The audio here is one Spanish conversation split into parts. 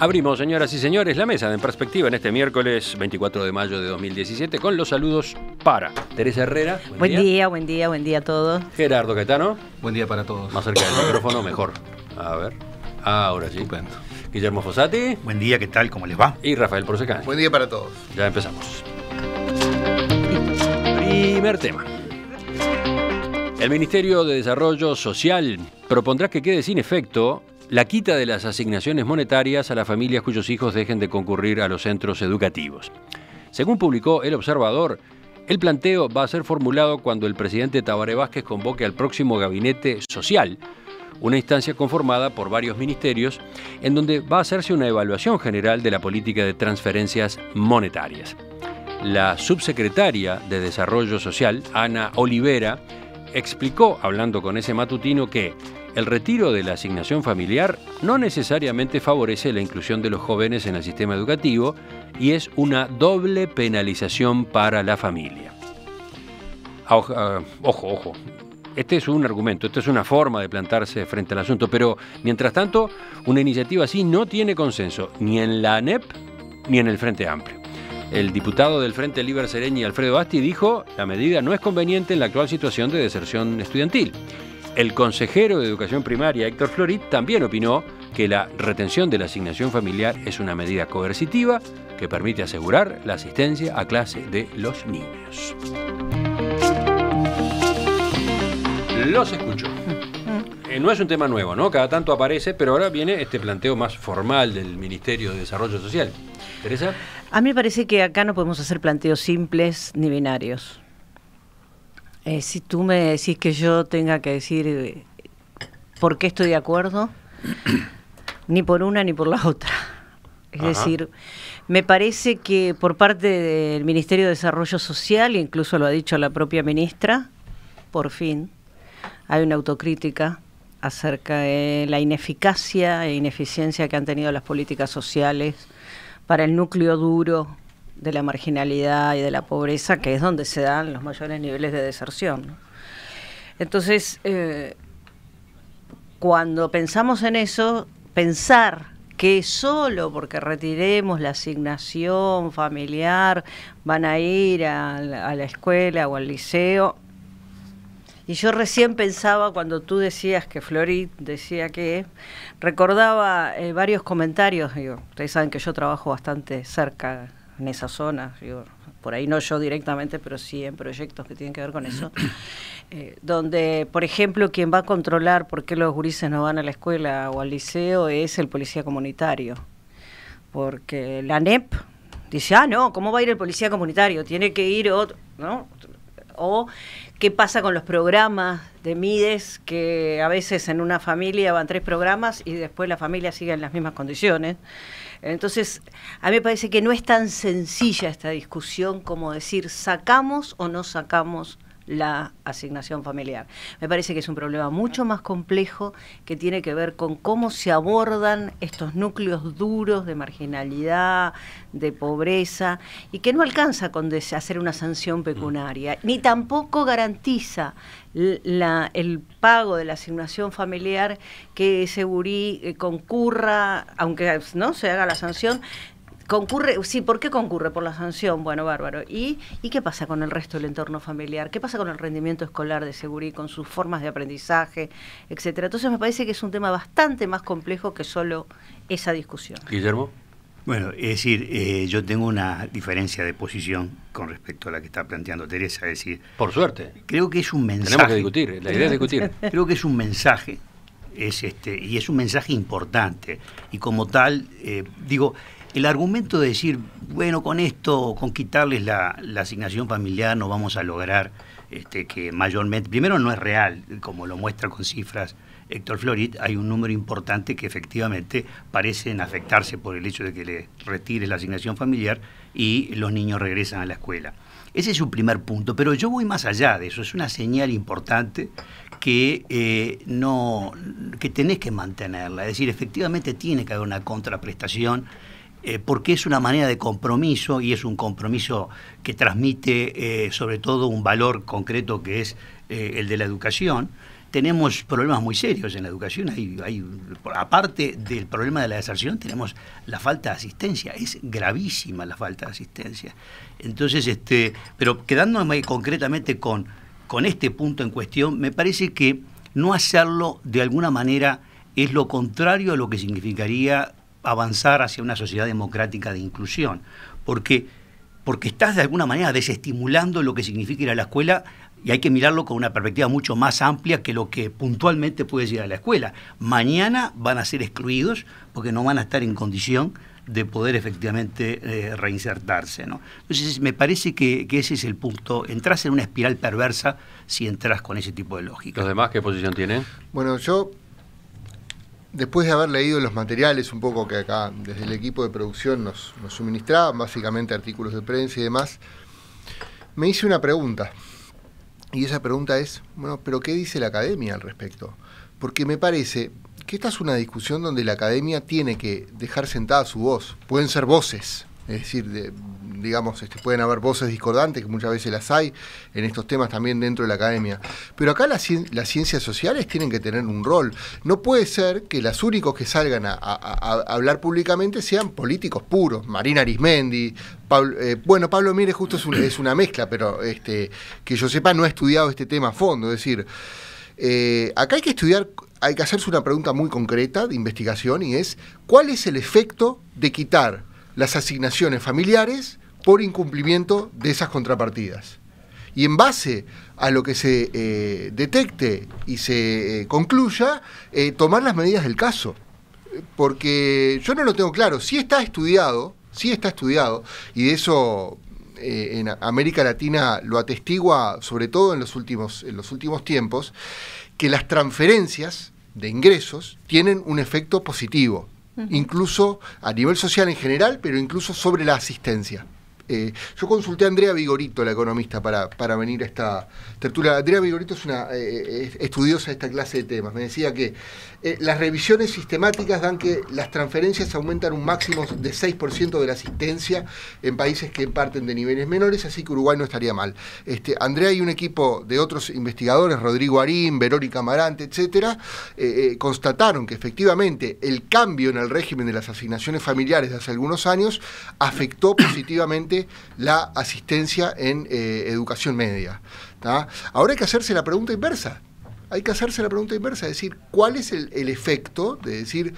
Abrimos, señoras y señores, la mesa de En Perspectiva en este miércoles 24 de mayo de 2017 con los saludos para Teresa Herrera. Buen día a todos. Gerardo Caetano. Buen día para todos. Más cerca del micrófono, mejor. A ver. Ahora sí. Estupendo. Guillermo Fossati. Buen día, ¿qué tal? ¿Cómo les va? Y Rafael Porcecani. Buen día para todos. Ya empezamos. Primer tema. El Ministerio de Desarrollo Social propondrá que quede sin efecto la quita de las asignaciones monetarias a las familias cuyos hijos dejen de concurrir a los centros educativos. Según publicó El Observador, el planteo va a ser formulado cuando el presidente Tabaré Vázquez convoque al próximo Gabinete Social, una instancia conformada por varios ministerios, en donde va a hacerse una evaluación general de la política de transferencias monetarias. La subsecretaria de Desarrollo Social, Ana Olivera, explicó, hablando con ese matutino, que el retiro de la asignación familiar no necesariamente favorece la inclusión de los jóvenes en el sistema educativo y es una doble penalización para la familia. Ojo. Este es un argumento, esta es una forma de plantarse frente al asunto, pero mientras tanto, una iniciativa así no tiene consenso ni en la ANEP ni en el Frente Amplio. El diputado del Frente Liber Sereñi, Alfredo Asti, dijo la medida no es conveniente en la actual situación de deserción estudiantil. El consejero de Educación Primaria, Héctor Florit, también opinó que la retención de la asignación familiar es una medida coercitiva que permite asegurar la asistencia a clase de los niños. Los escucho. No es un tema nuevo, ¿no? Cada tanto aparece, pero ahora viene este planteo más formal del Ministerio de Desarrollo Social. ¿Teresa? A mí me parece que acá no podemos hacer planteos simples ni binarios. Si tú me decís que yo tenga que decir por qué estoy de acuerdo, ni por una ni por la otra. Es decir, me parece que por parte del Ministerio de Desarrollo Social, incluso lo ha dicho la propia ministra, por fin hay una autocrítica acerca de la ineficacia e ineficiencia que han tenido las políticas sociales para el núcleo duro de la marginalidad y de la pobreza, que es donde se dan los mayores niveles de deserción, ¿no? Entonces, cuando pensamos en eso, pensar que solo porque retiremos la asignación familiar van a ir a la escuela o al liceo. Y yo recién pensaba, cuando tú decías que Florit decía que, recordaba varios comentarios. Digo, ustedes saben que yo trabajo bastante cerca en esa zona, digo, por ahí no yo directamente, pero sí en proyectos que tienen que ver con eso, donde, por ejemplo, quien va a controlar por qué los gurises no van a la escuela o al liceo es el policía comunitario, porque la ANEP dice, no, ¿cómo va a ir el policía comunitario? Tiene que ir otro, ¿no? O qué pasa con los programas de Mides, que a veces en una familia van 3 programas y después la familia sigue en las mismas condiciones. Entonces, a mí me parece que no es tan sencilla esta discusión como decir sacamos o no sacamos la asignación familiar. Me parece que es un problema mucho más complejo que tiene que ver con cómo se abordan estos núcleos duros de marginalidad, de pobreza, y que no alcanza con hacer una sanción pecuniaria, ni tampoco garantiza el pago de la asignación familiar que ese gurí concurra, aunque no se haga la sanción. Concurre, sí, ¿por qué concurre? Por la sanción, bueno, bárbaro. ¿Y qué pasa con el resto del entorno familiar? ¿Qué pasa con el rendimiento escolar de ese gurí, con sus formas de aprendizaje, etcétera? Entonces me parece que es un tema bastante más complejo que solo esa discusión. Guillermo. Bueno, es decir, yo tengo una diferencia de posición con respecto a la que está planteando Teresa, es decir... Por suerte. Creo que es un mensaje... Tenemos que discutir, la idea es discutir. Creo que es un mensaje, y es un mensaje importante, y como tal, digo... El argumento de decir, bueno, con esto, con quitarles la asignación familiar no vamos a lograr que mayormente, primero no es real, como lo muestra con cifras Héctor Florit, hay un número importante que efectivamente parecen afectarse por el hecho de que le retire la asignación familiar y los niños regresan a la escuela. Ese es un primer punto, pero yo voy más allá de eso, es una señal importante que tenés que mantenerla, es decir, efectivamente tiene que haber una contraprestación porque es una manera de compromiso y es un compromiso que transmite sobre todo un valor concreto que es el de la educación. Tenemos problemas muy serios en la educación. Aparte del problema de la deserción, tenemos la falta de asistencia. Es gravísima la falta de asistencia. Entonces, pero quedándome concretamente con este punto en cuestión, me parece que no hacerlo de alguna manera es lo contrario a lo que significaría avanzar hacia una sociedad democrática de inclusión, porque estás de alguna manera desestimulando lo que significa ir a la escuela, y hay que mirarlo con una perspectiva mucho más amplia que lo que puntualmente puedes ir a la escuela. Mañana van a ser excluidos porque no van a estar en condición de poder efectivamente reinsertarse, ¿no? Entonces me parece que ese es el punto. Entras en una espiral perversa si entras con ese tipo de lógica. ¿Los demás qué posición tienen? Bueno, yo, después de haber leído los materiales un poco que acá desde el equipo de producción nos suministraban, básicamente artículos de prensa y demás, me hice una pregunta. Y esa pregunta es, bueno, ¿pero qué dice la academia al respecto? Porque me parece que esta es una discusión donde la academia tiene que dejar sentada su voz. Pueden ser voces, es decir, digamos, pueden haber voces discordantes, que muchas veces las hay en estos temas también dentro de la academia. Pero acá las ciencias sociales tienen que tener un rol. No puede ser que los únicos que salgan a hablar públicamente sean políticos puros. Marina Arismendi, Pablo Mieres justo es una mezcla, pero que yo sepa no ha estudiado este tema a fondo. Es decir, acá hay que estudiar, hay que hacerse una pregunta muy concreta de investigación, y es ¿cuál es el efecto de quitar las asignaciones familiares por incumplimiento de esas contrapartidas? Y en base a lo que se detecte y se concluya, tomar las medidas del caso. Porque yo no lo tengo claro. Sí está estudiado, y de eso en América Latina lo atestigua, sobre todo en los últimos tiempos, que las transferencias de ingresos tienen un efecto positivo, incluso a nivel social en general, pero incluso sobre la asistencia. Yo consulté a Andrea Vigorito, la economista, para venir a esta tertulia. Andrea Vigorito es una estudiosa de esta clase de temas. Me decía que las revisiones sistemáticas dan que las transferencias aumentan un máximo de 6% de la asistencia en países que parten de niveles menores, así que Uruguay no estaría mal. Andrea y un equipo de otros investigadores, Rodrigo Arín, Verónica Amarante, etcétera, constataron que efectivamente el cambio en el régimen de las asignaciones familiares de hace algunos años afectó positivamente la asistencia en educación media. ¿Tá? Ahora hay que hacerse la pregunta inversa. Es decir, ¿cuál es el efecto de decir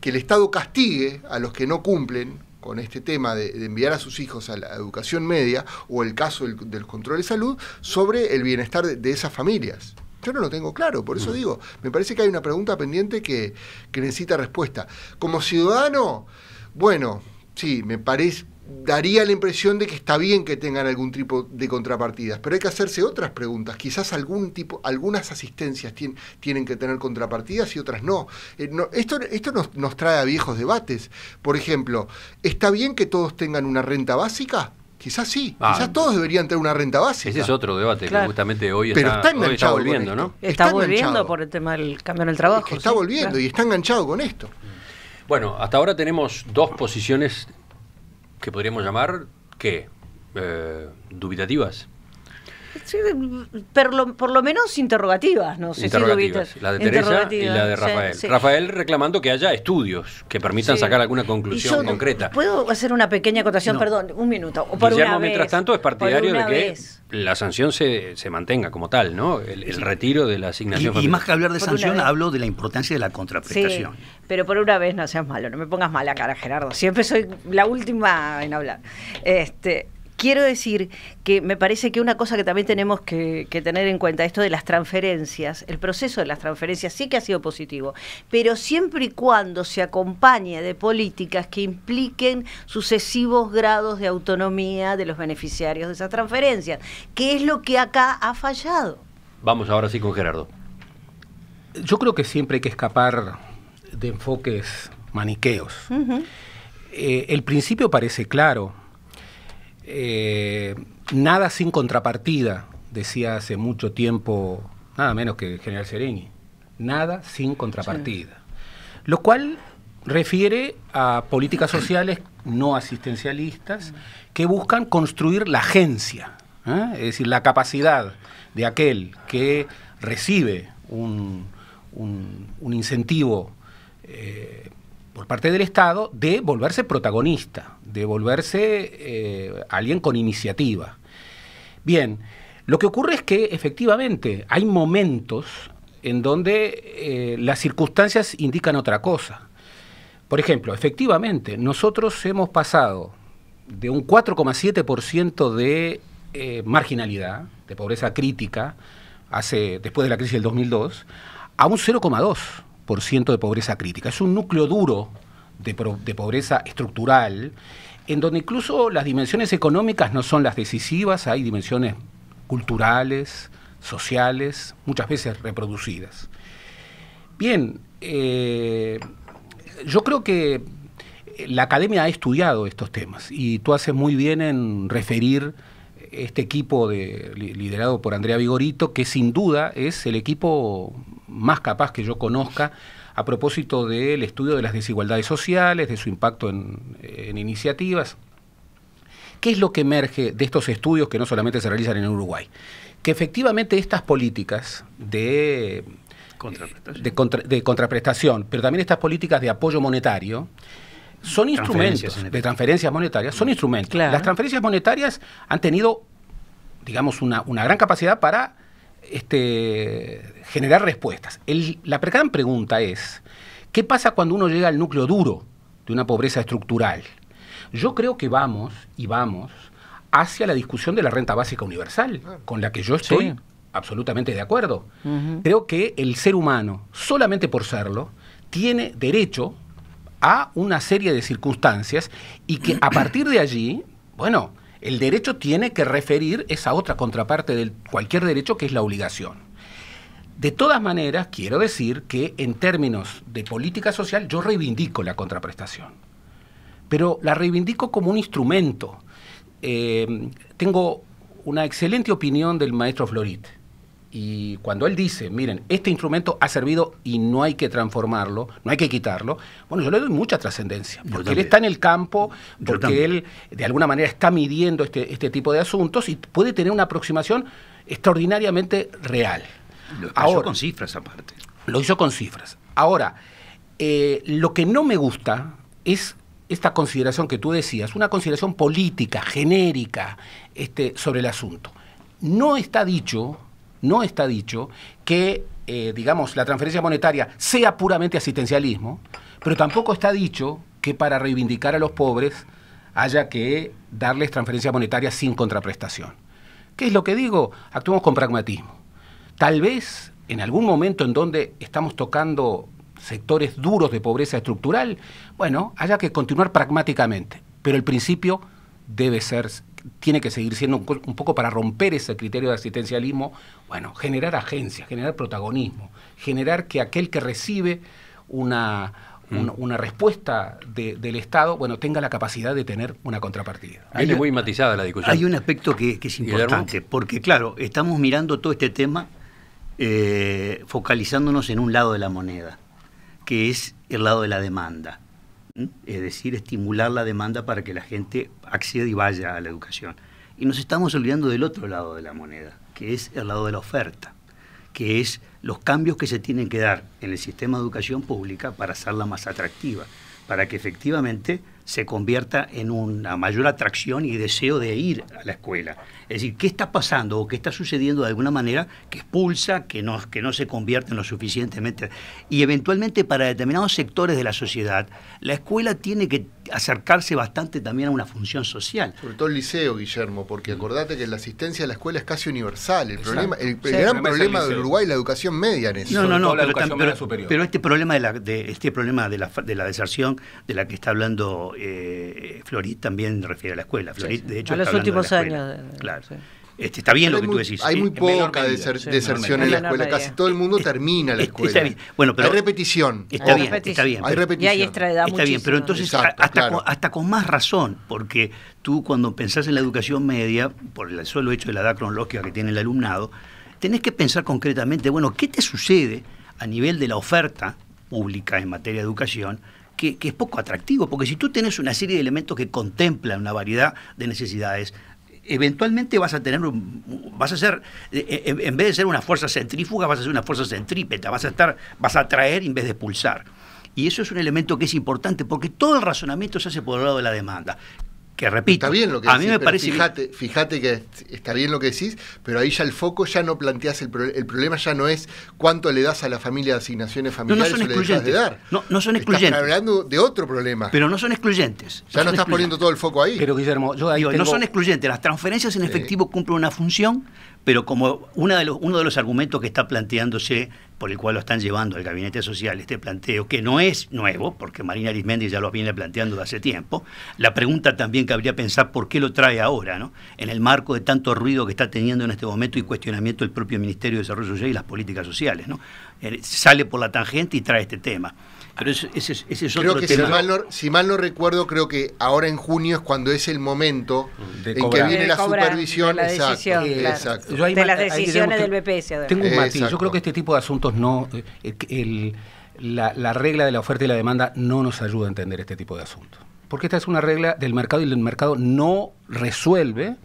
que el Estado castigue a los que no cumplen con este tema de enviar a sus hijos a la educación media, o el caso del control de salud, sobre el bienestar de esas familias? Yo no lo tengo claro, por eso digo, me parece que hay una pregunta pendiente que necesita respuesta. Como ciudadano, bueno, sí, me parece, daría la impresión de que está bien que tengan algún tipo de contrapartidas, pero hay que hacerse otras preguntas. Quizás algunas asistencias tienen que tener contrapartidas y otras no. Esto nos trae a viejos debates. Por ejemplo, ¿está bien que todos tengan una renta básica? Quizás sí, quizás todos deberían tener una renta básica. Ese es otro debate, claro, que justamente hoy está volviendo, ¿no? Está volviendo por el tema del cambio en el trabajo. Es que está volviendo, claro, y está enganchado con esto. Bueno, hasta ahora tenemos dos posiciones que podríamos llamar, ¿qué? ¿Dubitativas? Sí, por lo menos interrogativas, no sé interrogativas. Si la de Teresa y la de Rafael. Sí. Rafael reclamando que haya estudios que permitan sacar alguna conclusión concreta. ¿Puedo hacer una pequeña acotación? Perdón, un minuto. O por Guillermo, una mientras vez, tanto, es partidario de que la sanción se mantenga como tal, ¿no? El retiro de la asignación familiar. Y más que hablar de sanción, hablo de la importancia de la contraprestación. Sí, pero por una vez no seas malo, no me pongas mala cara, Gerardo. Siempre soy la última en hablar. Quiero decir que me parece que una cosa que también tenemos que tener en cuenta, esto de las transferencias, el proceso de las transferencias sí que ha sido positivo, pero siempre y cuando se acompañe de políticas que impliquen sucesivos grados de autonomía de los beneficiarios de esas transferencias, que es lo que acá ha fallado. Vamos ahora sí con Gerardo. Yo creo que siempre hay que escapar de enfoques maniqueos. El principio parece claro. Nada sin contrapartida, decía hace mucho tiempo, nada menos que el general Sereni. Nada sin contrapartida. Sí. Lo cual refiere a políticas sociales no asistencialistas que buscan construir la agencia, es decir, la capacidad de aquel que recibe un incentivo por parte del Estado de volverse protagonista, de volverse alguien con iniciativa. Bien, lo que ocurre es que efectivamente hay momentos en donde las circunstancias indican otra cosa. Por ejemplo, efectivamente, nosotros hemos pasado de un 4,7% de marginalidad, de pobreza crítica, después de la crisis del 2002, a un 0,2% de pobreza crítica. Es un núcleo duro de pobreza estructural, en donde incluso las dimensiones económicas no son las decisivas, hay dimensiones culturales, sociales, muchas veces reproducidas. Bien, yo creo que la academia ha estudiado estos temas y tú haces muy bien en referir este equipo liderado por Andrea Vigorito, que sin duda es el equipo más capaz que yo conozca a propósito del estudio de las desigualdades sociales, de su impacto en iniciativas. ¿Qué es lo que emerge de estos estudios que no solamente se realizan en Uruguay? Que efectivamente estas políticas de contraprestación, pero también estas políticas de apoyo monetario, son instrumentos de transferencias monetarias, son instrumentos. Claro. Las transferencias monetarias han tenido, digamos, una gran capacidad para generar respuestas. La gran pregunta es, ¿qué pasa cuando uno llega al núcleo duro de una pobreza estructural? Yo creo que vamos hacia la discusión de la renta básica universal, con la que yo estoy absolutamente de acuerdo. Creo que el ser humano, solamente por serlo, tiene derecho a una serie de circunstancias y que a partir de allí, bueno, el derecho tiene que referir esa otra contraparte de cualquier derecho, que es la obligación. De todas maneras, quiero decir que en términos de política social yo reivindico la contraprestación, pero la reivindico como un instrumento. Tengo una excelente opinión del maestro Florit, y cuando él dice, miren, este instrumento ha servido y no hay que transformarlo, no hay que quitarlo, bueno, yo le doy mucha trascendencia, porque él está en el campo, porque él de alguna manera está midiendo este tipo de asuntos y puede tener una aproximación extraordinariamente real. Lo hizo con cifras aparte. Lo hizo con cifras. Ahora, lo que no me gusta es esta consideración que tú decías, una consideración política, genérica, sobre el asunto. No está dicho que, digamos, la transferencia monetaria sea puramente asistencialismo, pero tampoco está dicho que para reivindicar a los pobres haya que darles transferencia monetaria sin contraprestación. ¿Qué es lo que digo? Actuemos con pragmatismo. Tal vez en algún momento en donde estamos tocando sectores duros de pobreza estructural, bueno, haya que continuar pragmáticamente, pero el principio tiene que seguir siendo un poco para romper ese criterio de asistencialismo, bueno, generar agencia, generar protagonismo, generar que aquel que recibe una respuesta del Estado, bueno, tenga la capacidad de tener una contrapartida. Viene muy matizada la discusión. Hay un aspecto que es importante, porque claro, estamos mirando todo este tema focalizándonos en un lado de la moneda, que es el lado de la demanda. Es decir, estimular la demanda para que la gente acceda y vaya a la educación. Y nos estamos olvidando del otro lado de la moneda, que es el lado de la oferta, que es los cambios que se tienen que dar en el sistema de educación pública para hacerla más atractiva, para que efectivamente se convierta en una mayor atracción y deseo de ir a la escuela. Es decir, ¿qué está pasando o qué está sucediendo de alguna manera que expulsa, que no se convierte en lo suficientemente? Y eventualmente para determinados sectores de la sociedad, la escuela tiene que acercarse bastante también a una función social. Sobre todo el liceo, Guillermo, porque acordate que la asistencia a la escuela es casi universal. El gran problema del Uruguay es la educación media en eso. Pero este problema de la deserción de la que está hablando Florit también refiere a la escuela. Florit, de hecho, a los últimos años. Claro. Está bien lo que tú decís. Hay muy poca deserción en la escuela. Casi todo el mundo termina la escuela. Está bien. Bueno, pero hay repetición. Está bien. Hay repetición. Y hay extraedad está bien, pero entonces hasta con más razón, porque tú cuando pensás en la educación media, por el solo hecho de la edad cronológica que tiene el alumnado, tenés que pensar concretamente, bueno, ¿qué te sucede a nivel de la oferta pública en materia de educación que es poco atractivo, porque si tú tienes una serie de elementos que contemplan una variedad de necesidades, eventualmente vas a ser, en vez de ser una fuerza centrífuga, vas a ser una fuerza centrípeta, vas a atraer en vez de expulsar. Y eso es un elemento que es importante, porque todo el razonamiento se hace por el lado de la demanda. Que repito, está bien lo que a decís, mí me pero parece fíjate que está bien lo que decís, pero ahí ya el foco ya no planteás el problema ya no es cuánto le das a la familia de asignaciones familiares o le dejas de dar. No son excluyentes. Estás hablando de otro problema. Pero no son excluyentes. Ya no estás poniendo todo el foco ahí. Pero Guillermo, yo ahí no son excluyentes. Las transferencias en efectivo cumplen una función, pero como uno de los argumentos que está planteándose, por el cual lo están llevando al Gabinete Social, este planteo, que no es nuevo, porque Marina Arizmendi ya lo viene planteando de hace tiempo, la pregunta también cabría pensar por qué lo trae ahora, ¿no? En el marco de tanto ruido que está teniendo en este momento y cuestionamiento del propio Ministerio de Desarrollo Social y las políticas sociales, ¿no? Sale por la tangente y trae este tema. Pero ese es creo otro que tema. si mal no recuerdo, creo que ahora en junio es cuando es el momento de en cobrar. que viene la supervisión. De la decisión, exacto, claro. exacto. Yo ahí De las ahí, decisiones Guillermo, del BPS. además. Tengo un matiz. Exacto. Yo creo que este tipo de asuntos no. La regla de la oferta y la demanda no nos ayuda a entender este tipo de asuntos. Porque esta es una regla del mercado y el mercado no resuelve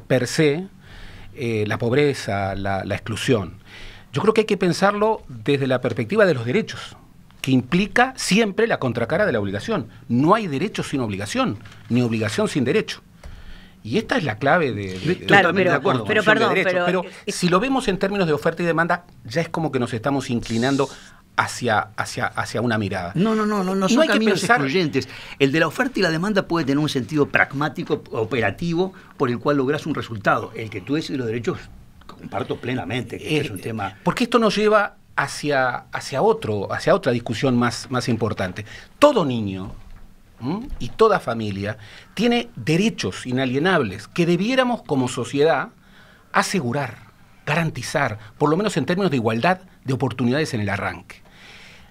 per se la pobreza, la exclusión. Yo creo que hay que pensarlo desde la perspectiva de los derechos, que implica siempre la contracara de la obligación. No hay derecho sin obligación, ni obligación sin derecho. Y esta es la clave Claro, totalmente de acuerdo, pero construcción de perdón, derechos. pero si lo vemos en términos de oferta y demanda, ya es como que nos estamos inclinando hacia una mirada. No son hay que caminos pensar. excluyentes. El de la oferta y la demanda puede tener un sentido pragmático, operativo, por el cual logras un resultado. El que tú decís de los derechos, comparto plenamente, que es un tema. Porque esto nos lleva hacia otra discusión más importante. Todo niño y toda familia tiene derechos inalienables que debiéramos como sociedad asegurar, garantizar, por lo menos en términos de igualdad de oportunidades en el arranque.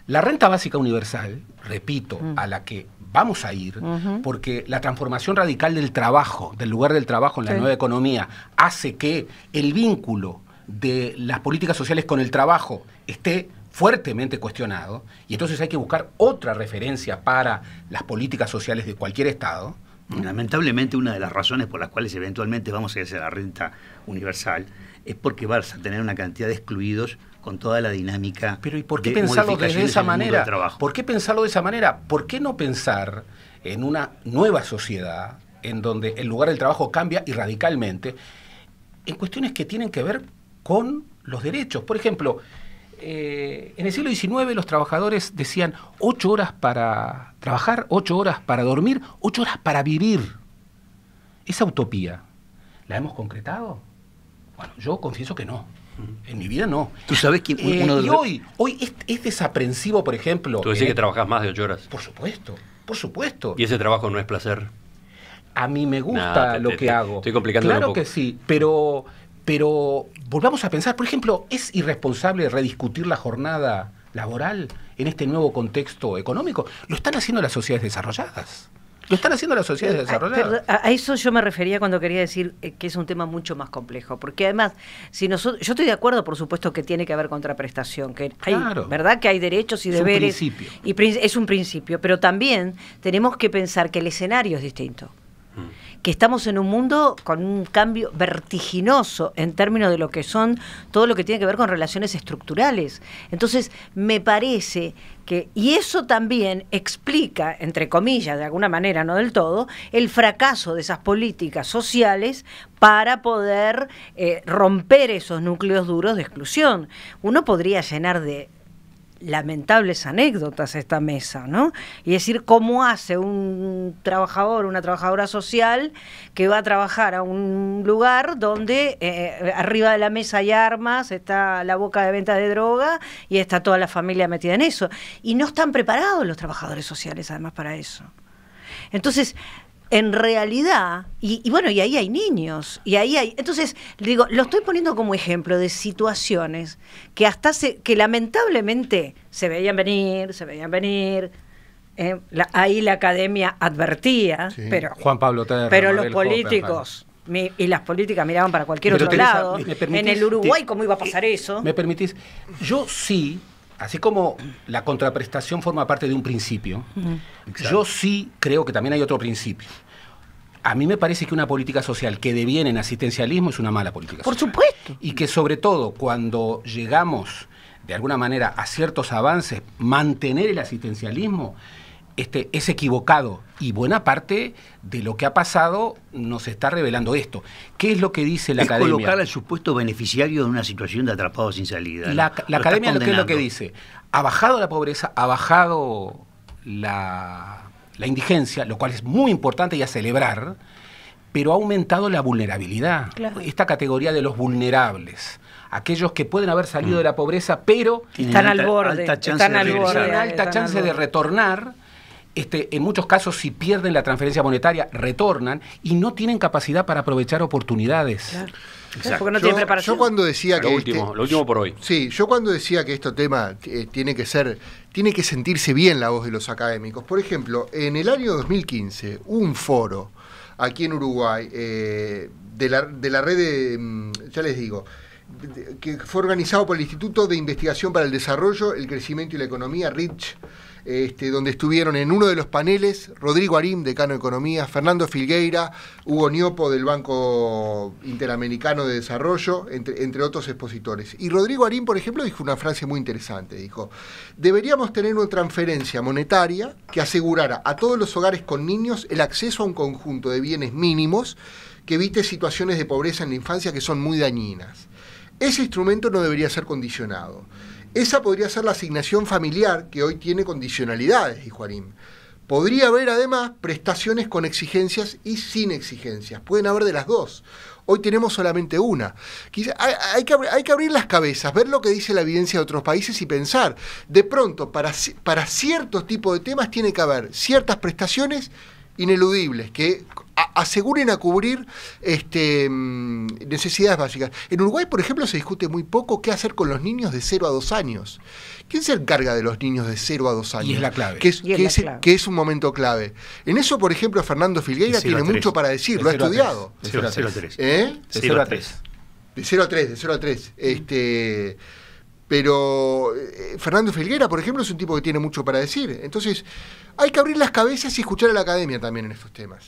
La renta básica universal, repito, a la que vamos a ir, porque la transformación radical del trabajo, del lugar del trabajo en la nueva economía, hace que el vínculo de las políticas sociales con el trabajo esté fuertemente cuestionado, y entonces hay que buscar otra referencia para las políticas sociales de cualquier Estado. Lamentablemente, una de las razones por las cuales eventualmente vamos a ir hacia la renta universal es porque vas a tener una cantidad de excluidos con toda la dinámica. Pero ¿y por qué de pensarlo de modificaciones esa en el mundo manera? del trabajo. ¿Por qué pensarlo de esa manera? ¿Por qué no pensar en una nueva sociedad en donde el lugar del trabajo cambia y radicalmente en cuestiones que tienen que ver con los derechos? Por ejemplo, en el siglo XIX los trabajadores decían 8 horas para trabajar, 8 horas para dormir, 8 horas para vivir. Esa utopía, ¿la hemos concretado? Bueno, yo confieso que no. En mi vida no. Tú sabes que uno de y los... hoy es desaprensivo, por ejemplo. Tú decís que trabajás más de 8 horas. Por supuesto, por supuesto. ¿Y ese trabajo no es placer? A mí me gusta lo que hago. Estoy complicándolo claro un poco. Que sí, pero volvamos a pensar, por ejemplo, ¿es irresponsable rediscutir la jornada laboral en este nuevo contexto económico? Lo están haciendo las sociedades desarrolladas. Lo están haciendo las sociedades desarrolladas. Perdón, a eso yo me refería cuando quería decir que es un tema mucho más complejo, porque además, si nosotros, yo estoy de acuerdo, por supuesto, que tiene que haber contraprestación, que hay, Claro. ¿verdad? Que hay derechos y Es un deberes. principio. Y es un principio, pero también tenemos que pensar que el escenario es distinto. Que estamos en un mundo con un cambio vertiginoso en términos de lo que son todo lo que tiene que ver con relaciones estructurales. Entonces, me parece que, y eso también explica, entre comillas, de alguna manera, no del todo, el fracaso de esas políticas sociales para poder romper esos núcleos duros de exclusión. Uno podría llenar de lamentables anécdotas esta mesa, ¿no? Y decir cómo hace un trabajador, una trabajadora social que va a trabajar a un lugar donde arriba de la mesa hay armas, está la boca de venta de droga y está toda la familia metida en eso. Y no están preparados los trabajadores sociales además para eso. Entonces, en realidad, y bueno, y ahí hay niños, y ahí hay... Entonces, digo, lo estoy poniendo como ejemplo de situaciones que que lamentablemente se veían venir, ahí la academia advertía, Sí. pero Juan Pablo Terra, pero los Mabel políticos y las políticas miraban para cualquier Pero otro Teresa, lado. ¿me permitís? En el Uruguay, ¿cómo iba a pasar eso? ¿Me permitís? Yo sí así como la contraprestación forma parte de un principio, yo sí creo que también hay otro principio. A mí me parece que una política social que deviene en asistencialismo es una mala política social. Por supuesto. Y que sobre todo cuando llegamos de alguna manera a ciertos avances, mantener el asistencialismo es equivocado. Y buena parte de lo que ha pasado nos está revelando esto. ¿Qué es lo que dice la academia? Colocar al supuesto beneficiario en una situación de atrapado sin salida, ¿no? La academia, ¿qué es lo que condenando. dice? Ha bajado la pobreza, ha bajado la indigencia, lo cual es muy importante y a celebrar, pero ha aumentado la vulnerabilidad. Claro. Esta categoría de los vulnerables, aquellos que pueden haber salido de la pobreza, pero Están al borde, alta chance están de al regresar. borde. tienen alta están chance al de borde. retornar. En muchos casos, si pierden la transferencia monetaria, retornan y no tienen capacidad para aprovechar oportunidades. Claro. Exacto. Porque no tiene Yo preparación. cuando decía Lo que último por hoy. Sí, yo cuando decía que este tema tiene que sentirse bien la voz de los académicos. Por ejemplo, en el año 2015 hubo un foro aquí en Uruguay de la red de, ya les digo, que fue organizado por el Instituto de Investigación para el Desarrollo, el Crecimiento y la Economía, RICH, donde estuvieron en uno de los paneles Rodrigo Arim, decano de Economía, Fernando Filgueira, Hugo Niopo del Banco Interamericano de Desarrollo, entre otros expositores. Y Rodrigo Arim, por ejemplo, dijo una frase muy interesante, dijo: deberíamos tener una transferencia monetaria que asegurara a todos los hogares con niños el acceso a un conjunto de bienes mínimos que evite situaciones de pobreza en la infancia que son muy dañinas. Ese instrumento no debería ser condicionado. Esa podría ser la asignación familiar que hoy tiene condicionalidades, dijo Arim. Podría haber además prestaciones con exigencias y sin exigencias. Pueden haber de las dos. Hoy tenemos solamente una. Quizá hay que abrir las cabezas, ver lo que dice la evidencia de otros países y pensar. De pronto, para ciertos tipos de temas tiene que haber ciertas prestaciones ineludibles que aseguren a cubrir necesidades básicas. En Uruguay, por ejemplo, se discute muy poco qué hacer con los niños de 0 a 2 años. ¿Quién se encarga de los niños de 0 a 2 años? Y es la clave. Que es un momento clave. En eso, por ejemplo, Fernando Filgueira De 0 a tiene 3. mucho para decir, De lo ha 0 a 3. estudiado. De 0 a 3. 3. ¿Eh? De 0 a 3. De 0 a 3, de 0 a 3. Pero Fernando Filgueira, por ejemplo, es un tipo que tiene mucho para decir. Entonces, hay que abrir las cabezas y escuchar a la academia también en estos temas.